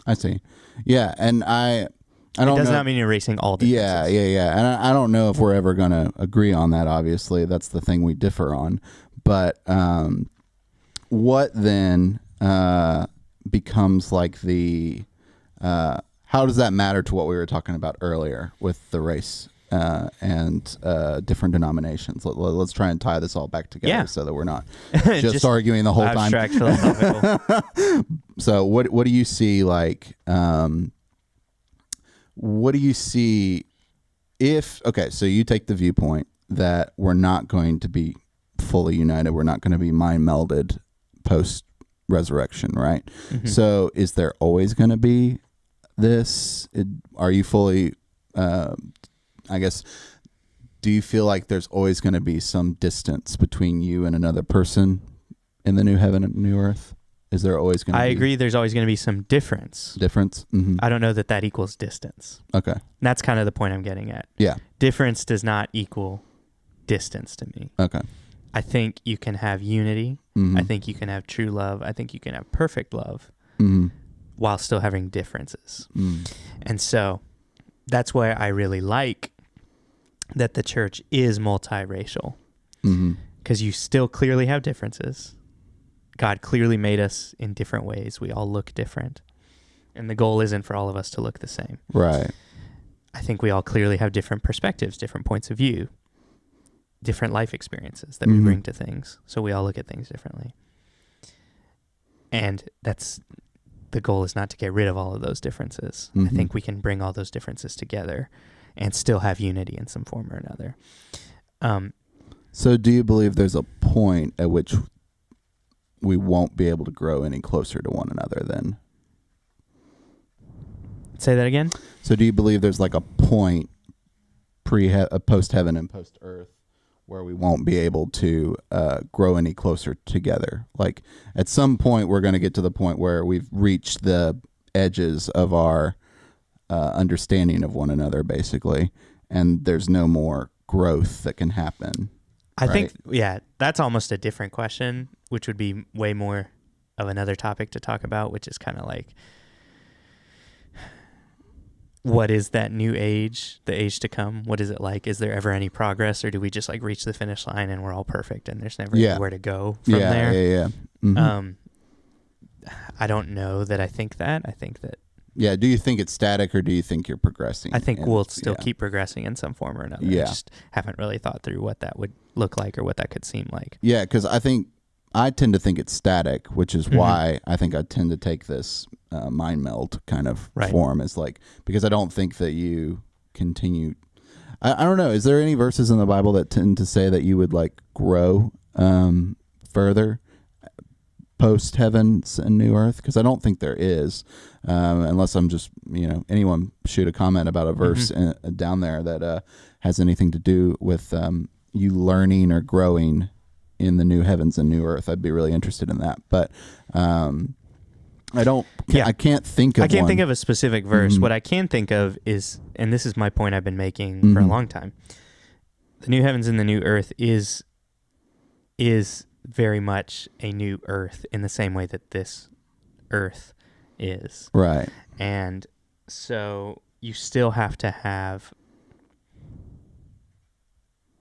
I see. Yeah, and I don't know. It does not mean erasing all differences. Yeah. And I don't know if we're ever going to agree on that, obviously. That's the thing we differ on. But what then becomes like the... how does that matter to what we were talking about earlier with the race and different denominations? Let's try and tie this all back together so that we're not just arguing the whole abstract time. Philosophical. So what do you see like... what do you see so you take the viewpoint that we're not going to be fully united, we're not going to be mind melded post resurrection, right? Mm-hmm. So is there always going to be this? Are you fully, I guess, do you feel like there's always going to be some distance between you and another person in the new heaven and new earth? Is there always going to be? I agree there's always going to be some difference. Difference? Mm-hmm. I don't know that equals distance. Okay. And that's kind of the point I'm getting at. Yeah. Difference does not equal distance to me. Okay. I think you can have unity. Mm-hmm. I think you can have true love. I think you can have perfect love Mm-hmm. while still having differences. Mm. And so that's why I really like that the church is multiracial, Mm-hmm. because you still clearly have differences. God clearly made us in different ways. We all look different. And the goal isn't for all of us to look the same. Right. I think we all clearly have different perspectives, different points of view, different life experiences that we Mhm. bring to things. So we all look at things differently. And the goal is not to get rid of all of those differences. I Mhm. think we can bring all those differences together and still have unity in some form or another. So do you believe there's a point at which we won't be able to grow any closer to one another then? Say that again? So do you believe there's like a point post heaven and post earth where we won't be able to grow any closer together? Like at some point we're going to get to the point where we've reached the edges of our understanding of one another, basically, and there's no more growth that can happen. I Right. think, yeah, that's almost a different question, which would be way more of another topic to talk about, which is kind of like, what is that new age, the age to come? What is it like? Is there ever any progress, or do we just like reach the finish line and we're all perfect and there's never Yeah. anywhere to go from there? Yeah. Mhm. I don't know that I think that. I think that Yeah. Do you think it's static, or do you think you're progressing? I think And- we'll still yeah. keep progressing in some form or another. Yeah. I just haven't really thought through what that would look like or what that could seem like. Yeah, because I tend to think it's static, which is Mhm. why I think I tend to take this mind meld kind of Right. form as like, because I don't think that you continue. I don't know. Is there any verses in the Bible that tend to say that you would like grow further post heavens and new earth? Because I don't think there is, unless I'm just, anyone shoot a comment about a verse down there that has anything to do with you learning or growing in the new heavens and new earth. I'd be really interested in that. But I don't, Yeah. I can't think of I can't one. think of a specific verse. Mhm. What I can think of is, and this is my point I've been making for a Mhm. long time, the new heavens and the new earth is very much a new earth in the same way that this earth is. Right. And so you still have to have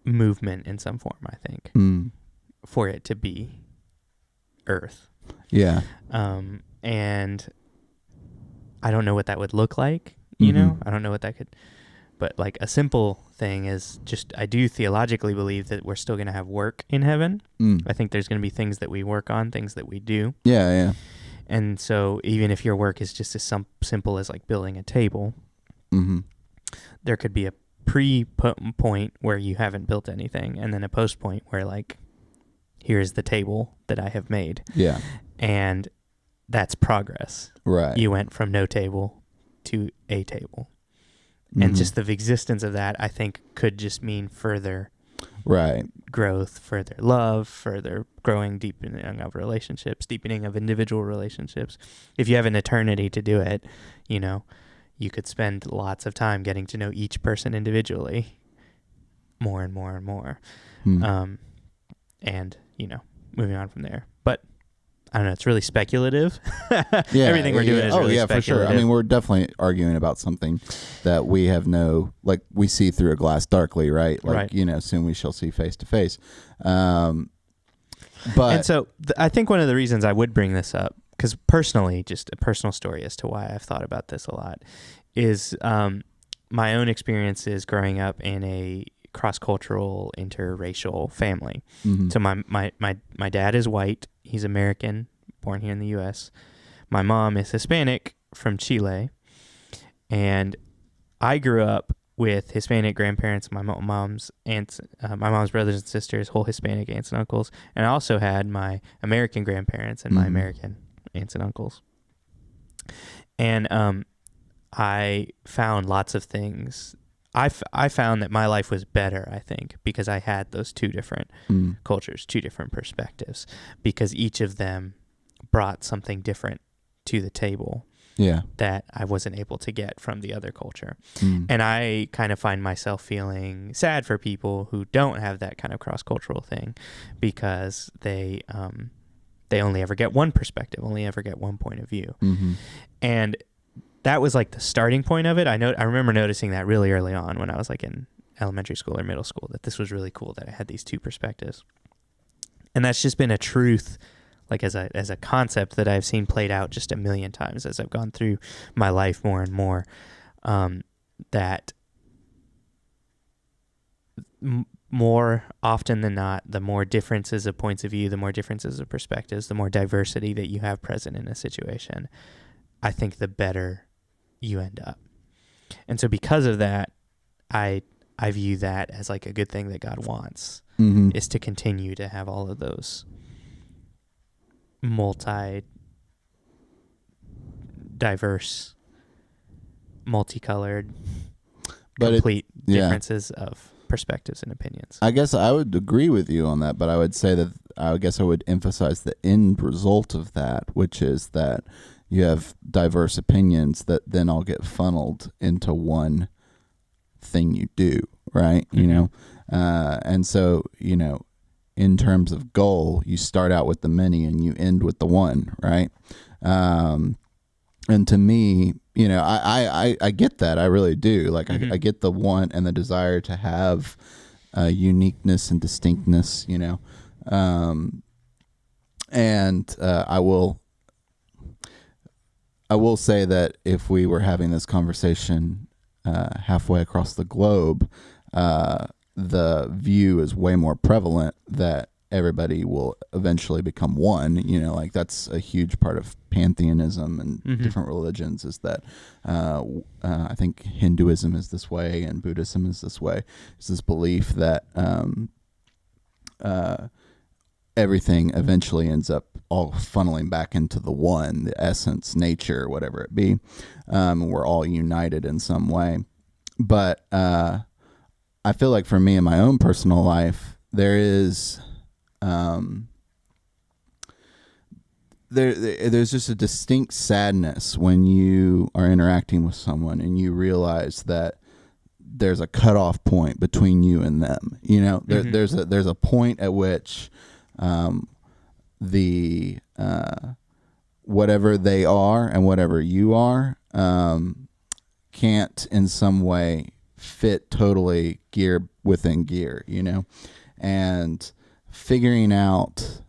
movement in some form, I think, Mm. for it to be earth. Yeah. And I don't know what that would look like, you know? I don't know what that could, but like a simple thing is just, I do theologically believe that we're still going to have work in heaven. Mm. I think there's going to be things that we work on, things that we do. Yeah. And so even if your work is just as simple as like building a table, Mm-hmm. there could be a point where you haven't built anything, and then a post point where like, here's the table that I have made. Yeah. And that's progress. Right. You went from no table to a table. And Mhm. just the existence of that, I think, could just mean further right. growth, further love, further growing, deepening of relationships, deepening of individual relationships. If you have an eternity to do it, you could spend lots of time getting to know each person individually more and more and more. Mm. And, moving on from there. But I don't know, it's really speculative. Yeah, Everything we're doing is really for sure. speculative. I mean, we're definitely arguing about something that we have we see through a glass darkly, right? Like, Right. Soon we shall see face to face. But And so I think one of the reasons I would bring this up, because personally, just a personal story as to why I've thought about this a lot, is my own experiences growing up in a cross-cultural, interracial family. Mhm. So my dad is white. He's American, born here in the U.S. My mom is Hispanic from Chile. And I grew up with Hispanic grandparents, my mom's aunts, my mom's brothers and sisters, whole Hispanic aunts and uncles, and I also had my American grandparents and my American aunts and uncles. And I found lots of things. I found that my life was better, I think, because I had those two different cultures, two different perspectives, because each of them brought something different to the table. Yeah. That I wasn't able to get from the other culture. And I kind of find myself feeling sad for people who don't have that kind of cross-cultural thing, because they only ever get one perspective, only ever get one point of view. And that was like the starting point of it. I remember noticing that really early on when I was like in elementary school or middle school, that this was really cool that I had these two perspectives. And that's just been a truth, like as a concept that I've seen played out just a million times as I've gone through my life more and more, that more often than not, the more differences of points of view, the more differences of perspectives, the more diversity that you have present in a situation, I think the better you end up. And so because of that, I view that as like a good thing that God wants, is to continue to have all of those diverse, multicolored, complete differences of perspectives and opinions. I guess I would agree with you on that, but I would say that I would emphasize the end result of that, which is that you have diverse opinions that then all get funneled into one thing you do, right? You know, and so, you know, in terms of goal, you start out with the many and you end with the one, right? And to me, you know, I get that. I really do. Like, I get the want and the desire to have uniqueness and distinctness, you know. And I will say that if we were having this conversation halfway across the globe, the view is way more prevalent that everybody will eventually become one. You know, like that's a huge part of pantheism and different religions, is that I think Hinduism is this way and Buddhism is this way. It's this belief that everything eventually ends up all funneling back into the one, the essence, nature, whatever it be. We're all united in some way. But I feel like for me in my own personal life, there is there's just a distinct sadness when you are interacting with someone and you realize that there's a cutoff point between you and them. You know, there's a point at which the whatever they are and whatever you are can't in some way fit totally gear within gear, you know, and figuring out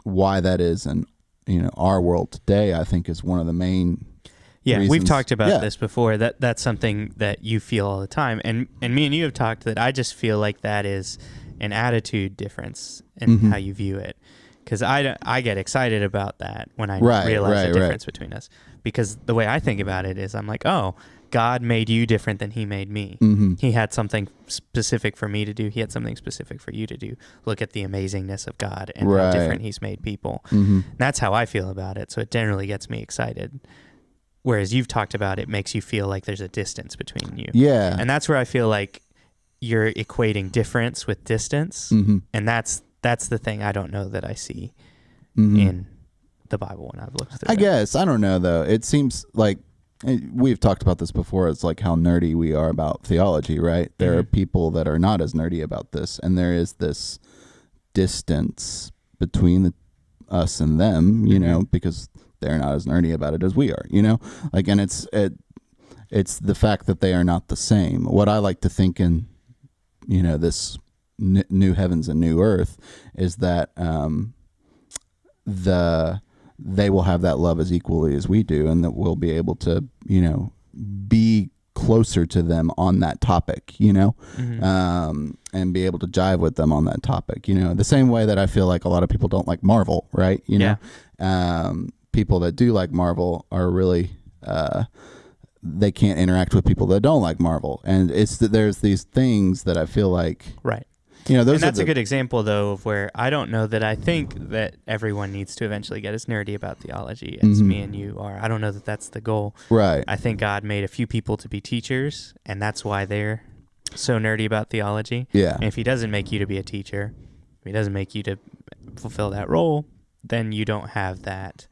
why that is in, you know, our world today, I think is one of the main reasons. We've talked about this before. That's something that you feel all the time, and me and you have talked that I just feel like that is an attitude difference in how you view it, because I get excited about that when I realize the difference between us, because the way I think about it is I'm like, oh, God made you different than he made me. He had something specific for me to do. He had something specific for you to do. Look at the amazingness of God and how different he's made people. That's how I feel about it. So it generally gets me excited. Whereas you've talked about it makes you feel like there's a distance between you. Yeah. And that's where I feel like you're equating difference with distance. And that's the thing I don't know that I see in the Bible when I've looked through it. I guess. I don't know, though. It seems like we've talked about this before. It's like how nerdy we are about theology, right? There are people that are not as nerdy about this, and there is this distance between us and them, you know, because they're not as nerdy about it as we are, you know? Like, and it's the fact that they are not the same. What I like to think in, you know, this new heavens and new earth is that they will have that love as equally as we do, and that we'll be able to, you know, be closer to them on that topic, you know, and be able to jive with them on that topic, you know, the same way that I feel like a lot of people don't like Marvel, right? You know, people that do like Marvel are really, they can't interact with people that don't like Marvel, and it's that there's these things that I feel like, Right. those and that's a good example, though, of where I don't know that I think that everyone needs to eventually get as nerdy about theology as me and you are. I don't know that that's the goal. Right. I think God made a few people to be teachers, and that's why they're so nerdy about theology. Yeah. And if he doesn't make you to be a teacher, if he doesn't make you to fulfill that role, then you don't have that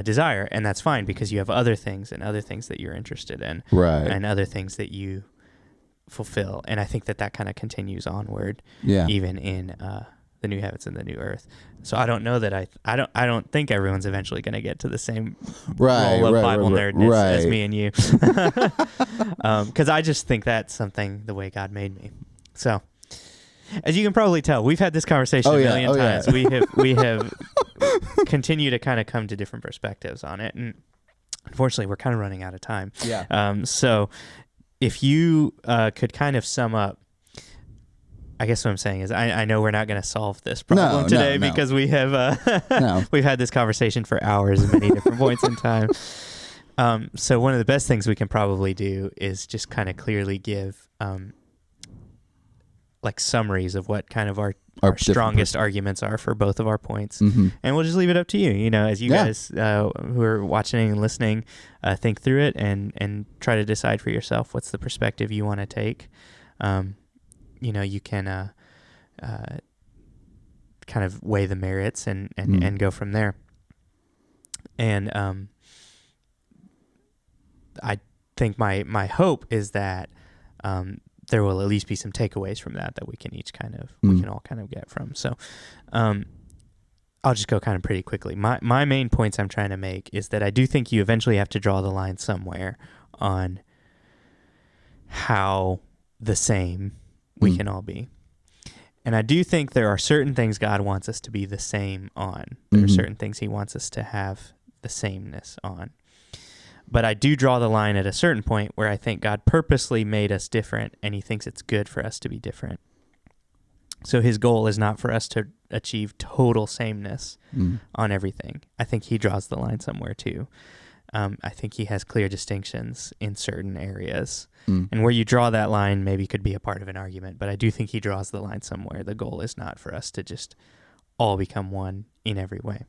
desire, and that's fine because you have other things that you're interested in, Right. and other things that you fulfill. And I think that kind of continues onward, Yeah. even in the new heavens and the new earth. So I don't know that I don't think everyone's eventually going to get to the same role of Bible nerdness as me and you, because I just think that's something the way God made me. So, as you can probably tell, we've had this conversation a million times. Yeah. We have continued to kind of come to different perspectives on it, and unfortunately, we're kind of running out of time. Yeah. So, if you could kind of sum up, I guess what I'm saying is I know we're not going to solve this problem today because we have we've had this conversation for hours at many different points in time. So one of the best things we can probably do is just kind of clearly give like summaries of what kind of our strongest arguments are for both of our points. And we'll just leave it up to you, as you guys who are watching and listening, think through it and try to decide for yourself what's the perspective you want to take. You can kind of weigh the merits and go from there. And I think my hope is that there will at least be some takeaways from that we can each we can all kind of get from. So I'll just go kind of pretty quickly. My main points I'm trying to make is that I do think you eventually have to draw the line somewhere on how the same we can all be. And I do think there are certain things God wants us to be the same on. There are certain things he wants us to have the sameness on. But I do draw the line at a certain point where I think God purposely made us different, and he thinks it's good for us to be different. So his goal is not for us to achieve total sameness on everything. I think he draws the line somewhere too. I think he has clear distinctions in certain areas. And where you draw that line maybe could be a part of an argument, but I do think he draws the line somewhere. The goal is not for us to just all become one in every way.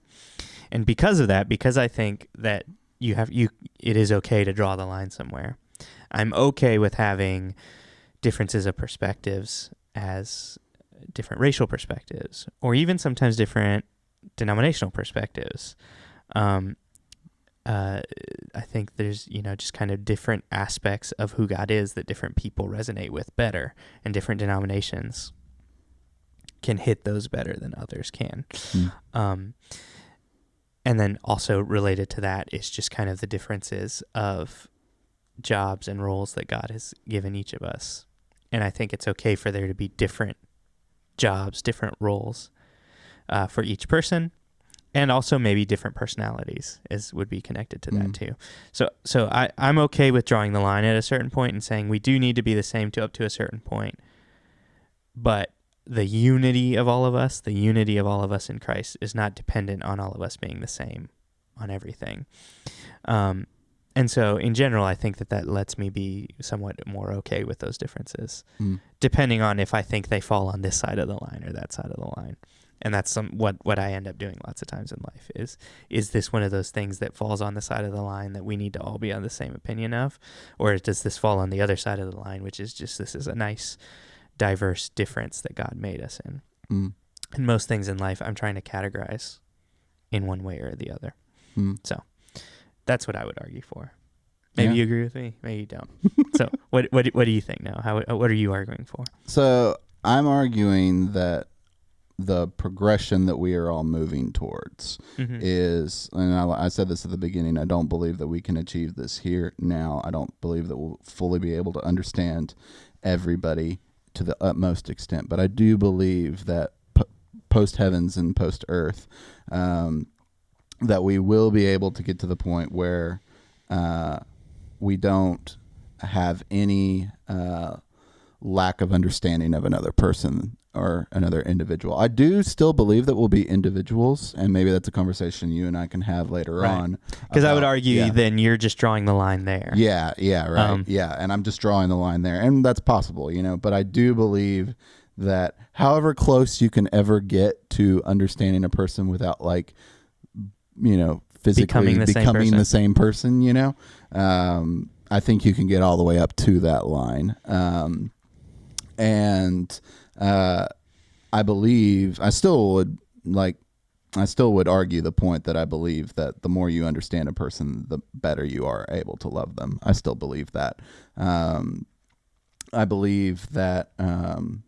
And because of that, because I think that it is okay to draw the line somewhere, I'm okay with having differences of perspectives as different racial perspectives, or even sometimes different denominational perspectives. I think there's, just kind of different aspects of who God is that different people resonate with better, and different denominations can hit those better than others can. And then also related to that is just kind of the differences of jobs and roles that God has given each of us. And I think it's okay for there to be different jobs, different roles for each person. And also maybe different personalities would be connected to that too. So I'm okay with drawing the line at a certain point and saying we do need to be the same up to a certain point. But the unity of all of us in Christ is not dependent on all of us being the same on everything. And so in general, I think that lets me be somewhat more okay with those differences, depending on if I think they fall on this side of the line or that side of the line. And that's what I end up doing lots of times in life is this one of those things that falls on the side of the line that we need to all be on the same opinion of, or does this fall on the other side of the line, which is just this is a nice diverse difference that God made us in. And most things in life I'm trying to categorize in one way or the other. So that's what I would argue for. Maybe you agree with me, maybe you don't. So what do you think now? What are you arguing for? So I'm arguing that the progression that we are all moving towards is, and I said this at the beginning, I don't believe that we can achieve this here now. I don't believe that we'll fully be able to understand everybody to the utmost extent, but I do believe that post heavens and post earth, that we will be able to get to the point where we don't have any lack of understanding of another person or another individual. I do still believe that we'll be individuals, and maybe that's a conversation you and I can have later on. Because I would argue then you're just drawing the line there. Yeah, right. And I'm just drawing the line there, and that's possible, but I do believe that however close you can ever get to understanding a person without physically becoming the same person, I think you can get all the way up to that line. I believe I still would argue the point that I believe that the more you understand a person, the better you are able to love them. I still believe that. I believe that one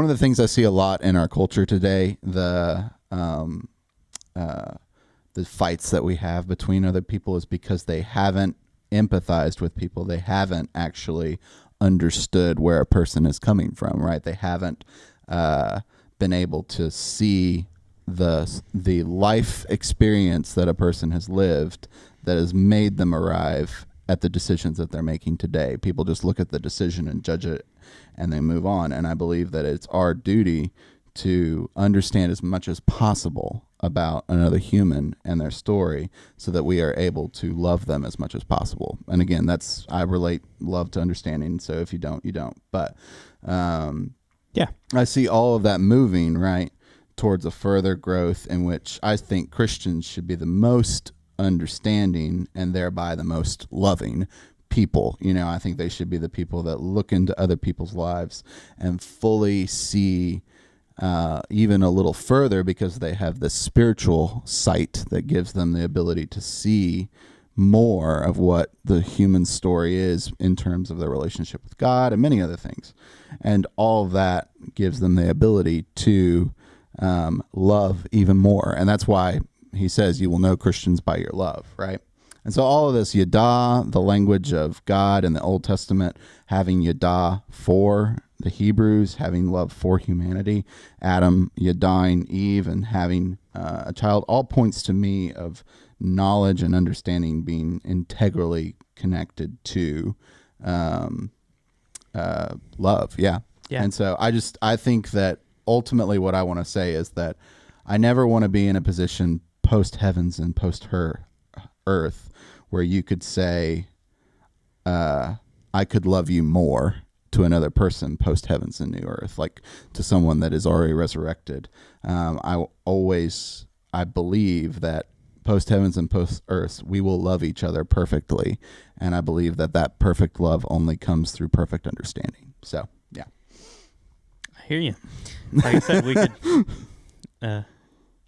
of the things I see a lot in our culture today, the fights that we have between other people, is because they haven't empathized with people. They haven't actually understood where a person is coming from, right? They haven't been able to see the life experience that a person has lived that has made them arrive at the decisions that they're making today. People just look at the decision and judge it, and they move on. And I believe that it's our duty to understand as much as possible about another human and their story so that we are able to love them as much as possible. And again, I relate love to understanding. So if you don't, you don't. But I see all of that moving right towards a further growth in which I think Christians should be the most understanding and thereby the most loving people. I think they should be the people that look into other people's lives and fully see even a little further, because they have this spiritual sight that gives them the ability to see more of what the human story is in terms of their relationship with God and many other things. And all of that gives them the ability to love even more. And that's why he says you will know Christians by your love, right? And so all of this Yada, the language of God in the Old Testament, having Yada for the Hebrews, having love for humanity, Adam Yadaing Eve, and having a child, all points to me of knowledge and understanding being integrally connected to love. Yeah. And so I think that ultimately what I want to say is that I never want to be in a position post heavens and post earth where you could say, I could love you more to another person post heavens and new earth, like to someone that is already resurrected. I believe that post heavens and post earth, we will love each other perfectly. And I believe that perfect love only comes through perfect understanding. So, yeah. I hear you. Like I said, we could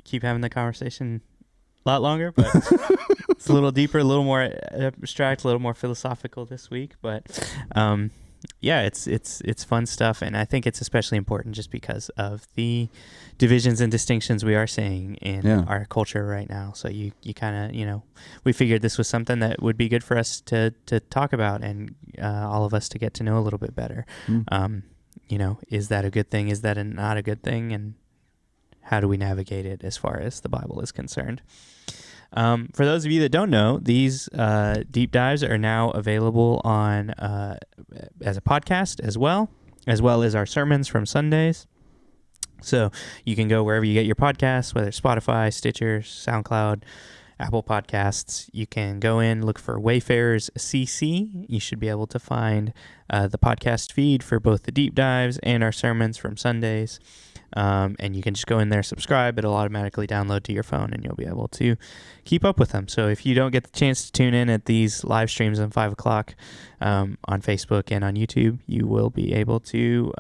keep having the conversation a lot longer, but it's a little deeper, a little more abstract, a little more philosophical this week. But it's fun stuff, and I think it's especially important just because of the divisions and distinctions we are seeing in our culture right now. So you kind of, we figured this was something that would be good for us to talk about, and all of us to get to know a little bit better. Is that a good thing? Is that not a good thing? And how do we navigate it as far as the Bible is concerned? For those of you that don't know, these deep dives are now available on as a podcast as well as our sermons from Sundays. So you can go wherever you get your podcasts, whether it's Spotify, Stitcher, SoundCloud, Apple Podcasts. You can go in, look for Wayfarers CC. You should be able to find the podcast feed for both the deep dives and our sermons from Sundays. And you can just go in there, subscribe. It'll automatically download to your phone, and you'll be able to keep up with them. So if you don't get the chance to tune in at these live streams on 5 o'clock on Facebook and on YouTube, you will be able to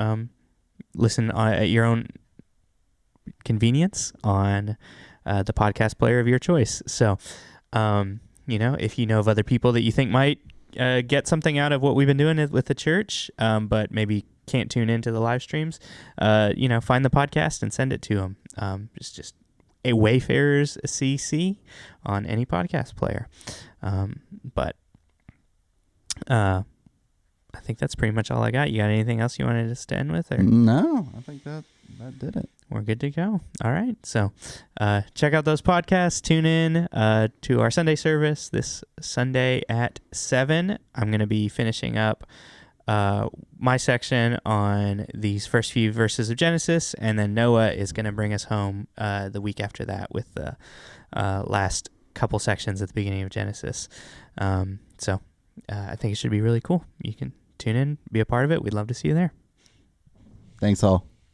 listen at your own convenience on the podcast player of your choice. So, if you know of other people that you think might get something out of what we've been doing with the church, but maybe can't tune into the live streams, find the podcast and send it to them. Just a Wayfarers CC on any podcast player. But I think that's pretty much all I got. You got anything else you wanted us to end with? Or? No, I think that did it. We're good to go. All right. So check out those podcasts. Tune in to our Sunday service this Sunday at 7. I'm going to be finishing up my section on these first few verses of Genesis, and then Noah is going to bring us home the week after that with the last couple sections at the beginning of Genesis. So I think it should be really cool. You can tune in, be a part of it. We'd love to see you there. Thanks all.